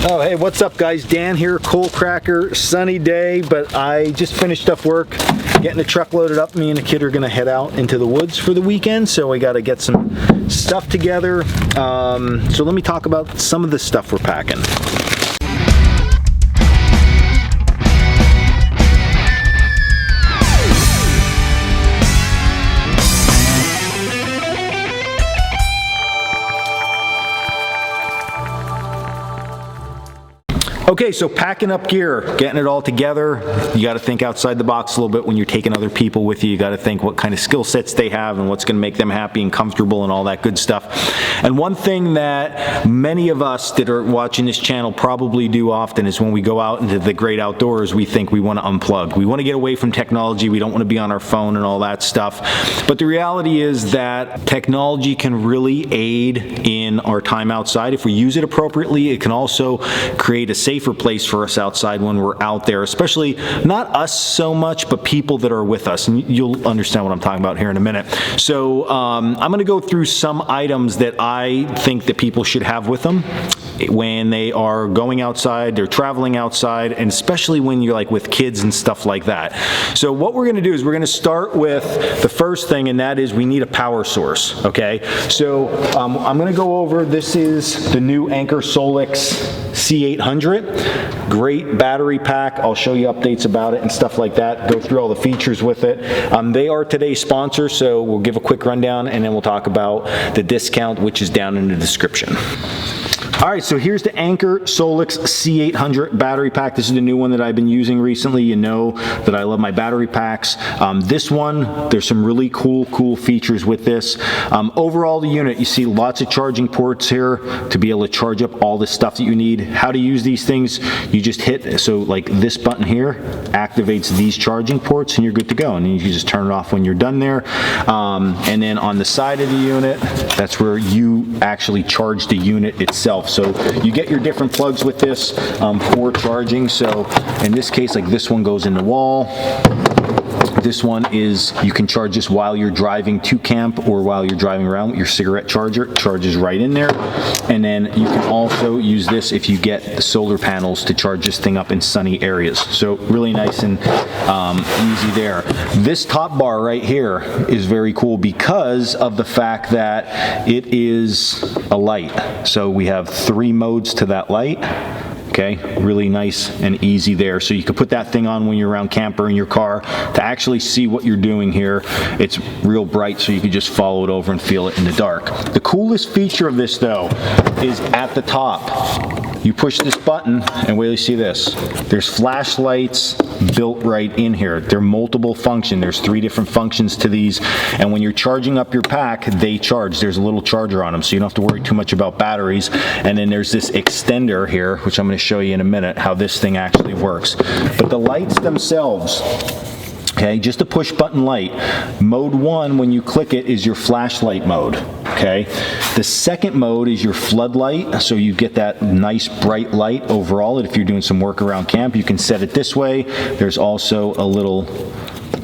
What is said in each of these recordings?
Oh, hey, what's up guys? Dan here, Coalcracker, sunny day, but I just finished up work, getting the truck loaded up. Me and the kid are gonna head out into the woods for the weekend, so we gotta get some stuff together. So let me talk about some of the stuff we're packing. Okay, so packing up gear, getting it all together. You got to think outside the box a little bit when you're taking other people with you. You got to think what kind of skill sets they have and what's going to make them happy and comfortable and all that good stuff. And one thing that many of us that are watching this channel probably do often is when we go out into the great outdoors, we think we want to unplug. We want to get away from technology. We don't want to be on our phone and all that stuff. But the reality is that technology can really aid in our time outside. If we use it appropriately, it can also create a safer place for us outside when we're out there, especially not us so much, but people that are with us. And you'll understand what I'm talking about here in a minute. So I'm going to go through some items that I think that people should have with them when they are going outside, they're traveling outside, and especially when you're like with kids and stuff like that. So what we're going to do is we're going to start with the first thing, and that is we need a power source. Okay, so I'm going to go over, this is the new Anker Solix C800. Great battery pack. I'll show you updates about it and stuff like that. Go through all the features with it. They are today's sponsor, so we'll give a quick rundown and then we'll talk about the discount, which is down in the description. All right, so here's the Anker Solix C800 battery pack. This is the new one that I've been using recently. You know that I love my battery packs. This one, there's some really cool features with this. Overall, the unit, you see lots of charging ports here to be able to charge up all the stuff that you need. How to use these things, you just hit, so like this button here activates these charging ports and you're good to go. And then you can just turn it off when you're done there. And then on the side of the unit, that's where you actually charge the unit itself. So you get your different plugs with this for charging. So in this case, like this one goes in the wall. This one is, you can charge this while you're driving to camp or while you're driving around with your cigarette charger. It charges right in there. And then you can also use this if you get the solar panels to charge this thing up in sunny areas. So really nice and easy there. This top bar right here is very cool because of the fact that it is a light. So we have 3 modes to that light. Okay, really nice and easy there. So you can put that thing on when you're around camper in your car to actually see what you're doing here. It's real bright, so you can just follow it over and feel it in the dark. The coolest feature of this though is at the top. You push this button and wait till you see this. There's flashlights built right in here. They're multiple function. There's 3 different functions to these, and when you're charging up your pack, they charge. There's a little charger on them, so you don't have to worry too much about batteries. And then there's this extender here, which I'm going to show you in a minute how this thing actually works. But the lights themselves, okay, just a push button light. Mode 1, when you click it, is your flashlight mode. Okay, the second mode is your floodlight, so you get that nice bright light overall. If you're doing some work around camp, you can set it this way. There's also a little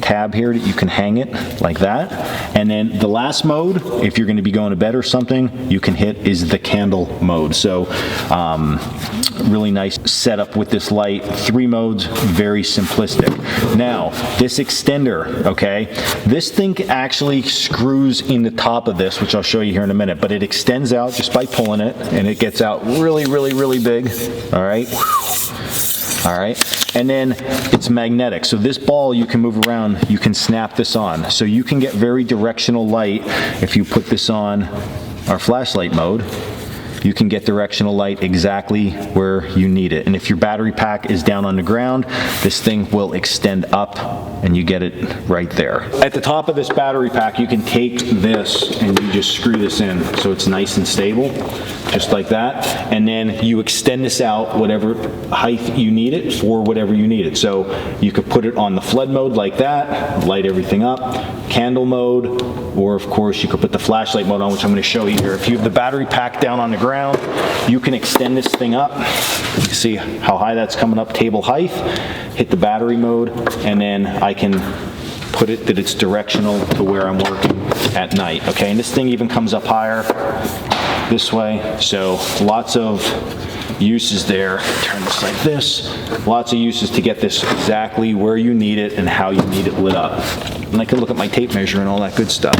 tab here that you can hang it like that. And then the last mode, if you're going to be going to bed or something, you can hit is the candle mode. So really nice setup with this light. 3 modes, very simplistic. Now this extender, okay, this thing actually screws in the top of this, which I'll show you here in a minute, but it extends out just by pulling it, and it gets out really big. All right. All right, and then it's magnetic. So this ball you can move around, you can snap this on. So you can get very directional light if you put this on our flashlight mode. You can get directional light exactly where you need it. And if your battery pack is down on the ground, this thing will extend up and you get it right there. At the top of this battery pack, you can take this and you just screw this in so it's nice and stable, just like that. And then you extend this out whatever height you need it for, whatever you need it. So you could put it on the flood mode like that, light everything up, candle mode, or of course you could put the flashlight mode on, which I'm going to show you here. If you have the battery pack down on the ground, you can extend this thing up. You see how high that's coming up, table height. Hit the battery mode, and then I can put it that it's directional to where I'm working at night. Okay, and this thing even comes up higher this way, so lots of uses there. Turn this like this. Lots of uses to get this exactly where you need it and how you need it lit up. And I can look at my tape measure and all that good stuff.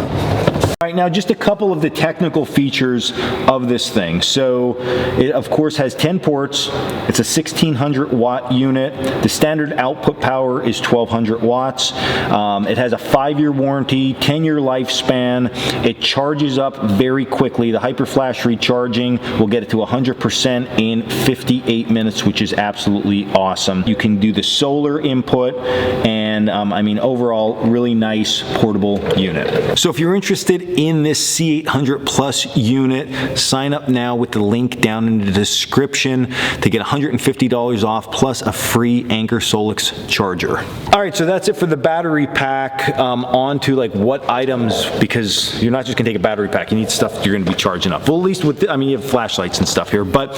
All right, now just a couple of the technical features of this thing. So it of course has 10 ports. It's a 1600 watt unit. The standard output power is 1200 watts. It has a 5-year warranty, 10-year lifespan. It charges up very quickly. The HyperFlash recharging will get it to 100% in 58 minutes, which is absolutely awesome. You can do the solar input, and I mean, overall, really nice portable unit. So if you're interested in this C800 Plus unit, sign up now with the link down in the description to get $150 off plus a free Anker Solix charger. All right, so that's it for the battery pack. On to like what items, because you're not just gonna take a battery pack, you need stuff that you're gonna be charging up. Well, at least with, I mean, you have flashlights and stuff here, but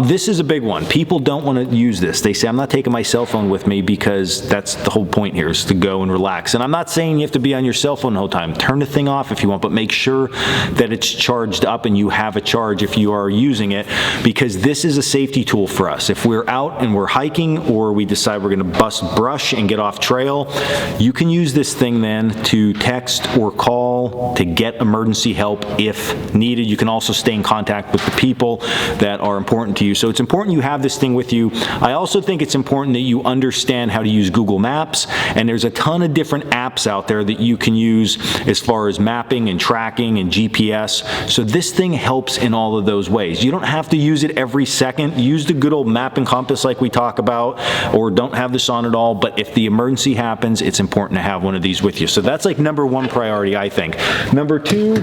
this is a big one. People don't wanna use this. They say, I'm not taking my cell phone with me, because that's the whole point here, is to go and relax. And I'm not saying you have to be on your cell phone the whole time. Turn the thing off if you want, but make sure that it's charged up and you have a charge if you are using it, because this is a safety tool for us. If we're out and we're hiking, or we decide we're gonna bust brush and get off trail, you can use this thing then to text or call to get emergency help if needed. You can also stay in contact with the people that are important to you. So it's important you have this thing with you. I also think it's important that you understand how to use Google Maps, and there's a ton of different apps out there that you can use as far as mapping and tracking and GPS. So this thing helps in all of those ways. You don't have to use it every second. Use the good old map and compass like we talk about, or don't have this on at all, but if the emergency happens, it's important to have one of these with you. So that's like number one priority, I think. Number two,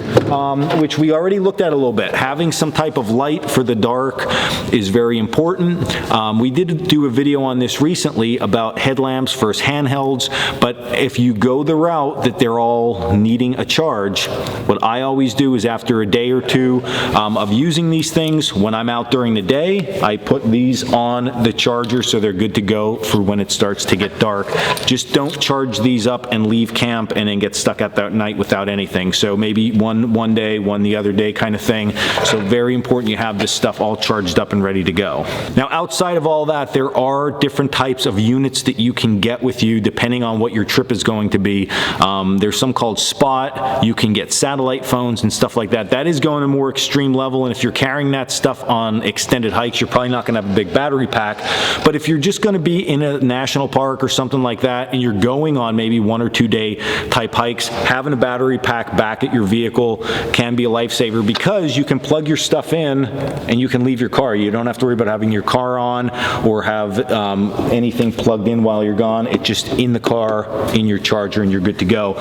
which we already looked at a little bit, having some type of light for the dark is very important. We did do a video on this recently about headlamps versus handhelds, but if you go the route that they're all needing a charge, what I always do is after a day or two of using these things, when I'm out during the day, I put these on the charger so they're good to go for when it starts to get dark. Just don't charge these up and leave camp and then get stuck at that night without anything. So maybe one day, one the other day kind of thing. So very important you have this stuff all charged up and ready to go. Now outside of all that, there are different types of units that you can get with you depending on what your trip is going to be. There's some called Spot. You can get satellite phones and stuff like that. That is going to a more extreme level, and if you're carrying that stuff on extended hikes, you're probably not going to have a big battery pack. But if you're just going to be in a national park or something like that, and you're going on maybe 1 or 2 day type hikes, having a battery pack back at your vehicle can be a lifesaver, because you can plug your stuff in and you can leave your car. You don't have to worry about having your car on or have anything plugged in while you're gone. It's just in the car, in your charger, and you're good to go.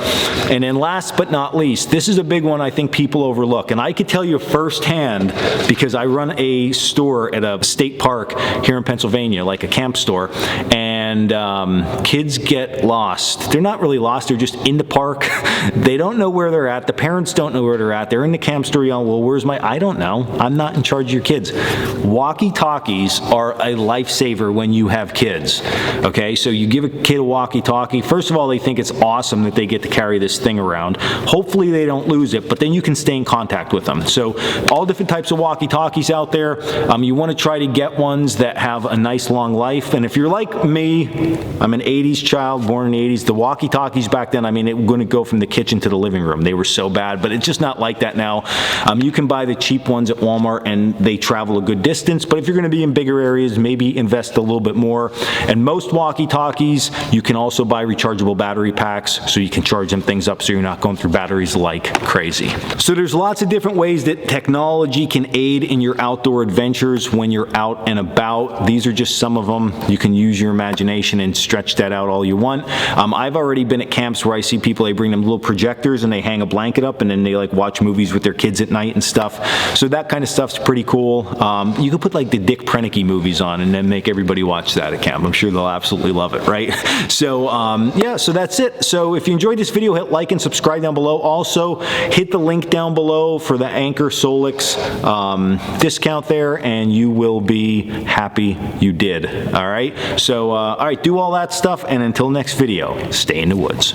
And then last but not least, this is a big one I think people overlook, and I could tell you firsthand because I run a store at a state park here in Pennsylvania, like a camp store, and kids get lost. They're not really lost, they're just in the park. They don't know where they're at. The parents don't know where they're at. They're in the camp store yelling, well, where's my, I don't know. I'm not in charge of your kids. Walkie-talkies are a lifesaver when you have kids, okay? So you give a kid a walkie-talkie. First of all, they think it's awesome that they get to carry this thing around. Hopefully they don't lose it, but then you can stay in contact with them. So all different types of walkie-talkies out there. You want to try to get ones that have a nice long life. And if you're like me, I'm an 80s child, born in the 80s. The walkie-talkies back then, I mean, it was going to go from the kitchen to the living room. They were so bad, but it's just not like that now. You can buy the cheap ones at Walmart and they travel a good distance, but if you're going to be in bigger areas, maybe invest a little bit more. And most walkie-talkies, you can also buy rechargeable battery packs so you can charge them things up so you're not going through batteries like crazy. So there's lots of different ways that technology can aid in your outdoor adventures when you're out and about. These are just some of them. You can use your imagination and stretch that out all you want. I've already been at camps where I see people, they bring them little projectors and they hang a blanket up and then they like watch movies with their kids at night and stuff. So that kind of stuff's pretty cool. You could put like the Dick Prenicky movies on and then make everybody watch that at camp. I'm sure they'll absolutely love it, right? So yeah, so that's it. So if you enjoyed this video, hit like and subscribe down below. Also, hit the link down below for the Anker Solix discount there, and you will be happy you did. All right? So, all right, do all that stuff, and until next video, stay in the woods.